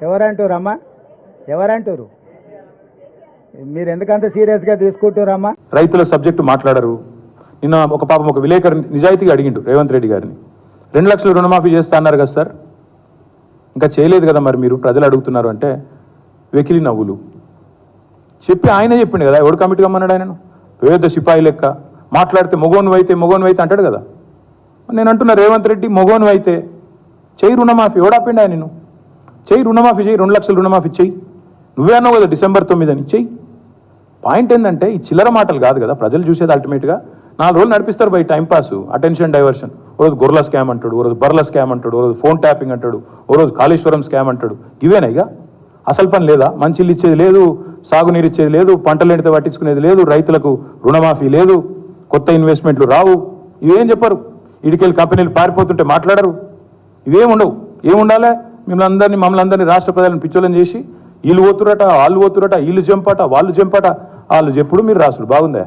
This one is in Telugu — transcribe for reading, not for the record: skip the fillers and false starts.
ఎవరంటారమ్మా? ఎవరంటారు? మీరు ఎందుకంత సీరియస్గా తీసుకుంటారమ్మా? రైతుల సబ్జెక్టు మాట్లాడరు. నిన్న ఒక పాపం ఒక విలేకరు నిజాయితీగా అడిగిండు రేవంత్ రెడ్డి గారిని, 2 లక్షలు రుణమాఫీ చేస్తా అన్నారు కదా సార్, ఇంకా చేయలేదు కదా మరి మీరు ప్రజలు అడుగుతున్నారు అంటే వెకిలి నవ్వులు చెప్పి ఆయన చెప్పిండు కదా, ఎవడు కమిటీ కమ్మన్నాడు ఆయనను? పేద సిపాయి లెక్క మాట్లాడితే మొగోను అయితే అంటాడు కదా. నేను అంటున్నా రేవంత్ రెడ్డి మొగోను అయితే చెయ్యి రుణమాఫీ, ఎవడాపిండి ఆయన నిన్ను? చెయ్యి రుణమాఫీ, చెయ్యి 2 లక్షలు రుణమాఫీ చెయ్యి. నువ్వే అన్నావు కదా December 9 అని, చెయ్యి. పాయింట్ ఏంటంటే ఈ చిల్లర మాటలు కాదు కదా ప్రజలు చూసేది. అల్టిమేట్గా 4 రోజులు నడిపిస్తారు బై టైంపాస్, అటెన్షన్ డైవర్షన్. ఓ రోజు గొర్రెల స్కామ్ అంటాడు, ఓ రోజు బర్రెల స్కామ్ అంటాడు, ఓ రోజు ఫోన్ ట్యాపింగ్ అంటాడు, ఓ రోజు కాళేశ్వరం స్కామ్ అంటాడు. ఇవేనా ఇక? అసలు పని లేదా? మంచి ఇల్లు ఇచ్చేది లేదు, సాగునీరు ఇచ్చేది లేదు, పంటలు ఎండితే పట్టించుకునేది లేదు, రైతులకు రుణమాఫీ లేదు, కొత్త ఇన్వెస్ట్మెంట్లు రావు. ఇవేం చెప్పరు. ఇడికెళ్ళి కంపెనీలు పారిపోతుంటే మాట్లాడరు. ఇవేం ఉండవు. ఏముండాలి? మమ్మల్ని అందరినీ రాష్ట్ర ప్రజలను పిచ్చోళ్ళని చేసి వీళ్ళు పోతురట, వాళ్ళు పోతురట, వీళ్ళు జంపట, వాళ్ళు జంపట, వాళ్ళు చెప్పుడు మీరు రాసుడు బాగుందా?